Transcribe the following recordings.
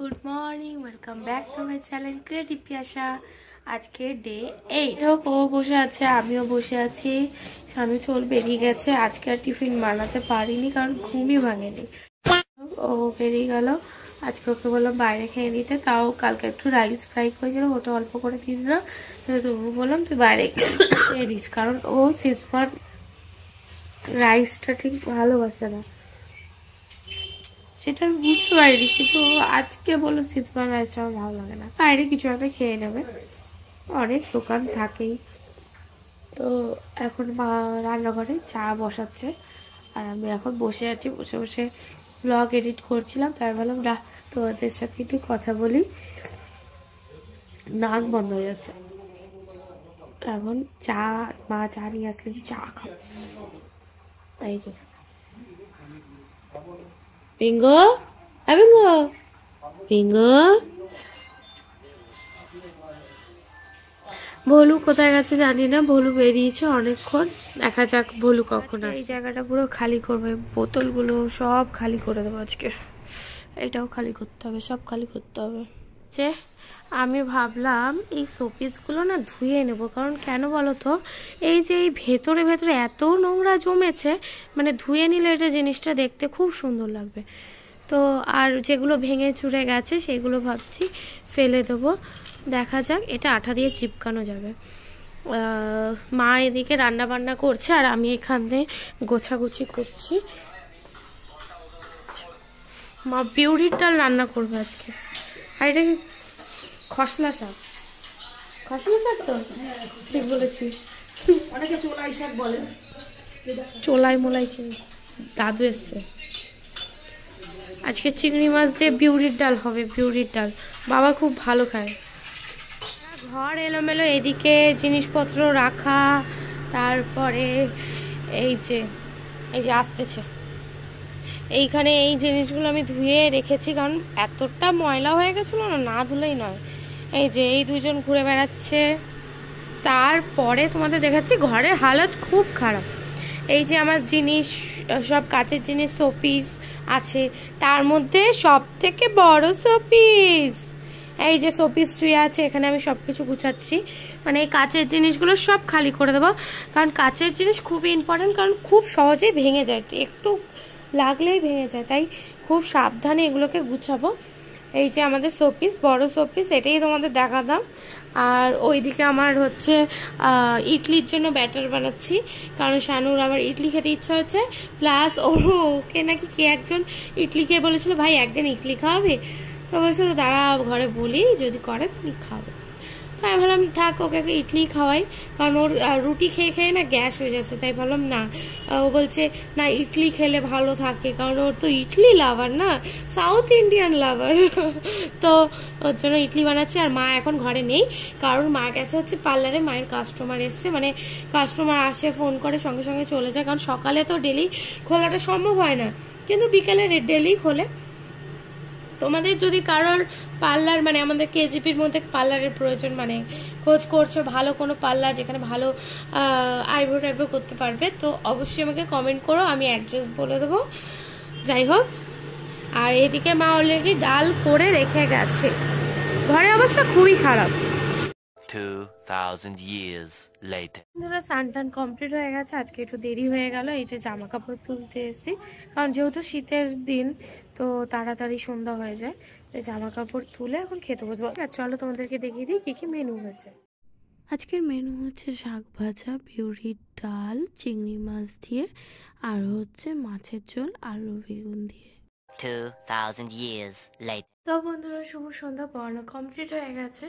Good morning, welcome back to my channel creative Piyasa. আজকে day 8। ও বসে আছে, আমিও বসে আছি। শানু চল বেরিয়ে গেছে। আজকে আর টিফিন বানাতে পারিনি কারণ ঘুমই ভাঙেনি। ও বেরিয়ে গেল। আজকে ওকে বললাম বাইরে খেয়ে নিতে, তাও কালকে একটু রাইস ফ্রাই করেছিল, ওটা অল্প করে দিয়ে দিলাম। তবু বললাম তুই বাইরে খেয়ে নিস, কারণ ও শেষবার রাইসটা ঠিক ভালোবাসে না, সেটা আমি বুঝতে পারিনি। কিন্তু আজকে বলো সিজপান রাইসটা আমার ভালো লাগে না, বাইরে কিছু একটা খেয়ে নেবে, অনেক দোকান থাকেই। তো এখন মা রান্নাঘরে চা বসাচ্ছে আর আমি এখন বসে আছি, বসে বসে ব্লগ এডিট করছিলাম। তাই ভাবলাম না তোমাদের সাথে একটু কথা বলি, নাক বন্ধ হয়ে যাচ্ছে। এখন চা, মা চা নিয়ে আসলে চা খাবো। এই যে পিঙ্গো, পিঙ্গো, পিঙ্গো। ভলু কোথায় গেছে জানি না, ভলু বেরিয়েছে অনেকক্ষণ, দেখা যাক ভলু কখন আসে। এই জায়গাটা পুরো খালি করবে, বোতলগুলো সব খালি করে দেবো আজকে। এটাও খালি করতে হবে, সব খালি করতে হবে। যে আমি ভাবলাম এই শোপিসগুলো না ধুয়ে নেবো, কারণ কেন বলো তো, এই যে এই ভেতরে ভেতরে এত নোংরা জমেছে, মানে ধুয়ে নিলে এটা জিনিসটা দেখতে খুব সুন্দর লাগবে। তো আর যেগুলো ভেঙে চুরে গেছে সেগুলো ভাবছি ফেলে দেবো, দেখা যাক। এটা আঠা দিয়ে চিপকানো যাবে। মা এদিকে রান্না বান্না করছে আর আমি এখানে গোছাগুছি করছি। মা বিউরির ডাল রান্না করবে আজকে। আর এটা খসলা শাক, খসলা শাক তো ঠিক বলেছি, অনেকে চোলাই শাক বলে। চোলাই মোলাই চিনি। দাদু এসছে। আজকে চিংড়ি মাছ দিয়ে বিউরির ডাল হবে, বিউরির ডাল বাবা খুব ভালো খায়। ঘর এলোমেলো, এদিকে জিনিসপত্র রাখা, তারপরে এই যে আসতেছে এইখানে এই জিনিসগুলো আমি ধুয়ে রেখেছি, কারণ এতটা ময়লা হয়ে গেছিলো না, না ধুলেই নয়। এই যে এই দুজন ঘুরে বেড়াচ্ছে। তারপরে তোমাদের দেখাচ্ছি ঘরের হালত খুব খারাপ। এই যে আমার জিনিস, সব কাচের জিনিস, শোপিস আছে, তার মধ্যে সব থেকে বড় শোপিস এই যে শোপিস শুয়ে আছে, এখানে আমি সবকিছু গুছাচ্ছি। মানে এই কাচের জিনিসগুলো সব খালি করে দেবো, কারণ কাচের জিনিস খুবই ইম্পর্টেন্ট, কারণ খুব সহজেই ভেঙে যায়, একটু লাগলেই ভেঙে যায়, তাই খুব সাবধানে এগুলোকে গুছাবো। এই যে আমাদের শোপিস, বড় শোপিস, এটাই তোমাদের দেখাতাম। আর ওইদিকে আমার হচ্ছে ইডলির জন্য ব্যাটার বানাচ্ছি, কারণ শানুর আমার ইডলি খেতে ইচ্ছা হচ্ছে, প্লাস ওকে নাকি কে একজন ইডলি খেয়ে বলেছিল ভাই একদিন ইডলি খাওয়াবে, তো বলছিল দাঁড়া ঘরে বলি, যদি করে তুমি খাবে। তাই ভাবলাম থাক ওকে ইডলি খাওয়াই, কারণ ওর রুটি খেয়ে খেয়ে না গ্যাস হয়ে যাচ্ছে। তাই ভাবলাম না, ও বলছে না ইডলি খেলে ভালো থাকে, কারণ ওর তো ইডলি লাভার না, সাউথ ইন্ডিয়ান লাভার। তো ওর জন্য ইডলি বানাচ্ছি। আর মা এখন ঘরে নেই, কারণ মা গেছে হচ্ছে পার্লারে, মায়ের কাস্টমার এসছে, মানে কাস্টমার আসে ফোন করে সঙ্গে সঙ্গে চলে যায়, কারণ সকালে তো ডেলি খোলাটা সম্ভব হয় না, কিন্তু বিকেলে ডেলি খোলে। তোমাদের যদি কারোর পার্লার, মানে আমাদের কেজিপির মধ্যে পার্লারের প্রয়োজন, মানে খোঁজ করছো ভালো কোনো পার্লার যেখানে ভালো আইব্রো টাইব্রো করতে পারবে, তো অবশ্যই আমাকে কমেন্ট করো, আমি অ্যাড্রেস বলে দেবো। যাই হোক, আর এদিকে মা অলরেডি ডাল করে রেখে গেছে। ঘরের অবস্থা খুবই খারাপ। 2000 years later. স্নান টান কমপ্লিট হয়ে গেছে, আজকে একটু দেরি হয়ে গেল। এই যে জামা কাপড় তুলতে এসেছি, কারণ যেহেতু শীতের দিন তো তাড়াতাড়ি সন্ধ্যা হয়ে যায়, তাই জামা কাপড় তুলে এখন খেতে বসবো। আর চলো তোমাদেরকে দেখিয়ে দিই কি কি মেনু হয়েছে। আজকের মেনু হচ্ছে শাক ভাজা, বিউরির ডাল, চিংড়ি মাছ দিয়ে, আর হচ্ছে মাছের ঝোল আলু বেগুন দিয়ে। 2000 years later. তো বন্ধুরা শুভ সন্ধ্যা, পড়ানো কমপ্লিট হয়ে গেছে।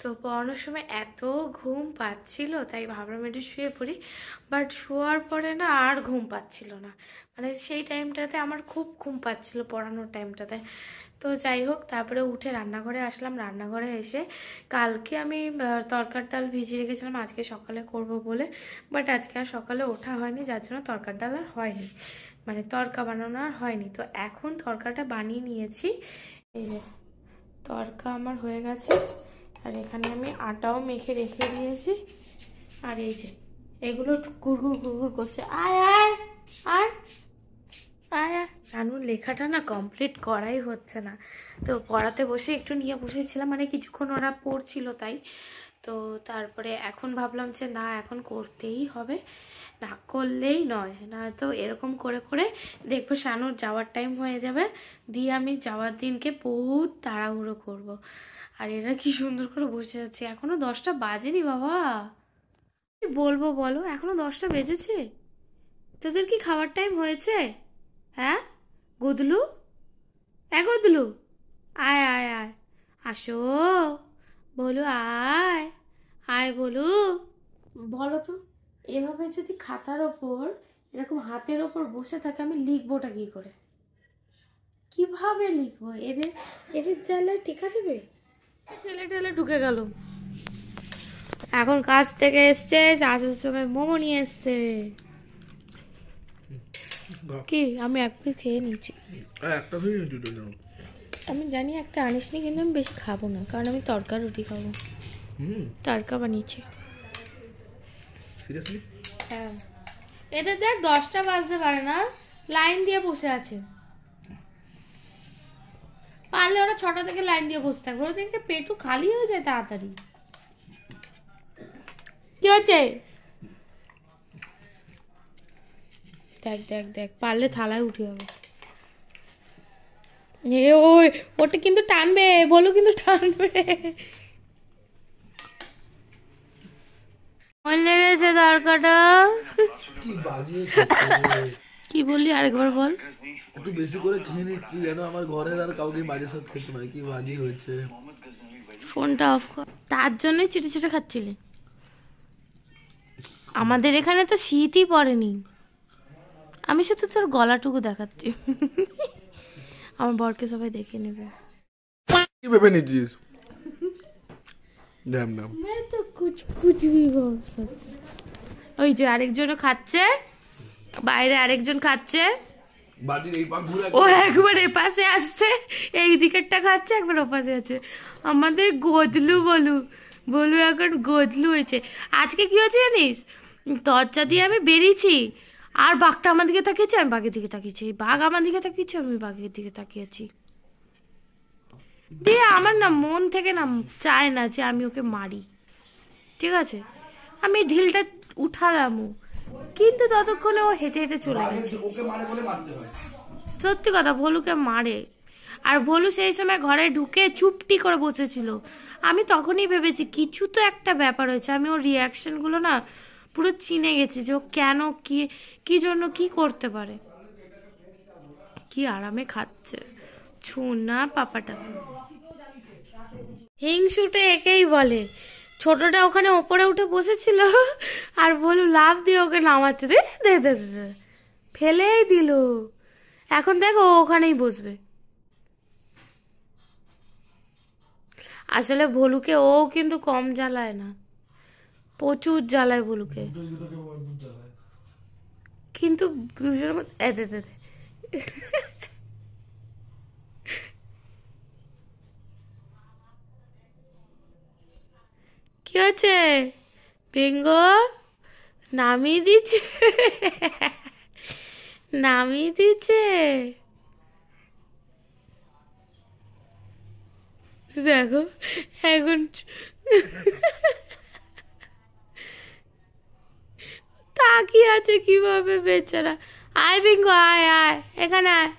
তো পড়ানোর সময় এত ঘুম পাচ্ছিল, তাই ভাবলাম একটু শুয়ে পড়ি, বাট শোয়ার পরে না আর ঘুম পাচ্ছিল না, মানে সেই টাইমটাতে আমার খুব ঘুম পাচ্ছিল পড়ানোর টাইমটাতে। তো যাই হোক, তারপরে উঠে রান্নাঘরে আসলাম। রান্নাঘরে এসে কালকে আমি তরকার ডাল ভিজিয়ে রেখেছিলাম আজকে সকালে করব বলে, বাট আজকে আর সকালে ওঠা হয়নি, যার জন্য তরকার ডাল আর হয়নি, মানে তরকা বানানো আর হয়নি। তো এখন তরকাটা বানিয়ে নিয়েছি। এই যে তরকা আমার হয়ে গেছে, আর এখানে আমি আটাও মেখে রেখে দিয়েছি। আর এই যে এগুলো ঘুরঘুর ঘুরঘুর করছে, আয় আয় আয় আয় শানুর লেখাটা না কমপ্লিট করাই হচ্ছে না, তো পড়াতে বসে একটু নিয়ে বসেছিলাম, মানে কিছুক্ষণ ওরা পড়ছিল তাই। তো তারপরে এখন ভাবলাম যে না এখন করতেই হবে, না করলেই নয়, না তো এরকম করে করে দেখবো শানুর যাওয়ার টাইম হয়ে যাবে, দিয়ে আমি যাওয়ার দিনকে বহুত তাড়াহুড়ো করব। আর এরা কি সুন্দর করে বসে আছে, এখনো 10টা বাজেনি বাবা, কি বলবো বলো, এখনো 10টা বেজেছে। তোদের কি খাওয়ার টাইম হয়েছে? হ্যাঁ গুদলু, গুদলু আয় আয় আয়, আসো, বলো আয় আয়, বলো বলো তো, এভাবে যদি খাতার ওপর এরকম হাতের ওপর বসে থাকে আমি লিখবোটা কি করে, কিভাবে লিখবো? এদের এদের জ্বালায় টিকা দেবে। ঠেলে ঠেলে ঢুকে গেল, এখন কাজ থেকে এসছে, আসার সময় মোমো নিয়ে এসছে। কি আমি এক পিস খেয়ে নিয়েছি, আমি জানি একটা আনিসনি, কিন্তু আমি বেশি খাবো না, কারণ আমি তড়কা রুটি খাবো। তড়কা বানিয়েছি। হ্যাঁ, এদের দেখ 10টা বাজতে পারে না, লাইন দিয়ে বসে আছে। পারলে ওরা 6টা থেকে লাইন দিয়ে বসে থাকবে, ওরা দেখে পেটু খালি হয়ে যায় তাড়াতাড়ি। কি হচ্ছে? দেখ দেখ দেখ, পারলে থালায় উঠে যাবে। এ ওই ওটা কিন্তু টানবে, বলো কিন্তু টানবে। মন লেগেছে তরকাটা। কি বললি আরেকবার বল। একটু বেশি করে খেয়ে নিচ্ছি যেন আমার ঘরের আর কাউকে বাজে সাথে খেতে নয়, কি বাজি হয়েছে। ফোনটা অফ কর, তার জন্যই চিটে চিটে খাচ্ছিলি। আমাদের এখানে তো শীতই পড়েনি, আমি শুধু তোর গলাটুকু দেখাচ্ছি। আমার বরকে সবাই দেখে নেবে। কি ভেবে নিচ্ছিস? मैं तो कुछ भी बोल सकती। ওই যে আরেকজনও খাচ্ছে, বাইরে আরেকজন খাচ্ছে, বাড়ির এই পাশ ঘুরে ও একবার এ পাশে আসছে, এই দিকেরটা খাচ্ছে, একবার ও পাশে আছে। আমাদের গদলু বলু এখন গদলু হয়েছে। আজকে কি হয়েছে জানিস, দরজা দিয়ে আমি বেরিয়েছি, আর বাঘটা আমার দিকে তাকিয়েছে, আমি বাঘের দিকে তাকিয়েছি, বাঘ আমার দিকে তাকিয়েছে, আমি বাঘের দিকে তাকিয়েছি। দিয়ে আমার না মন থেকে না চায় না যে আমি ওকে মারি, ঠিক আছে, আমি ঢিলটা উঠালাম, কিন্তু ততক্ষণে ও হেঁটে হেঁটে চলে গেছে। সত্যি কথা, ভলুকে মারে। আর ভলু সেই সময় ঘরে ঢুকে চুপটি করে বসেছিল, আমি তখনই ভেবেছি কিছু তো একটা ব্যাপার হয়েছে। আমি ওর রিয়াকশনগুলো না পুরো চিনে গেছি যে ও কেন কি জন্য কি করতে পারে। কি আরামে খাচ্ছে ছুনা পাপাটা। হিংসুটে একেই বলে। ছোটটা ওখানে ওপরে উঠে বসেছিল, আর বলু লাভ দিয়ে ওকে নামাচ্ছে, দে দে দে দে, ফেলেই দিল। এখন দেখো ও ওখানেই বসবে। আসলে ভলুকে ও কিন্তু কম জ্বালায় না, প্রচুর জ্বালায় ভলুকে, কিন্তু দুজনের মধ্যে এ দে দে দে। কি হচ্ছে বেঙ্গ, নামিয়ে দিচ্ছে, নামিয়ে দিচ্ছে। দেখো এখন তাকিয়ে আছে কিভাবে বেচারা। আয় বিঙ্গো, আয় আয় এখানে আয়।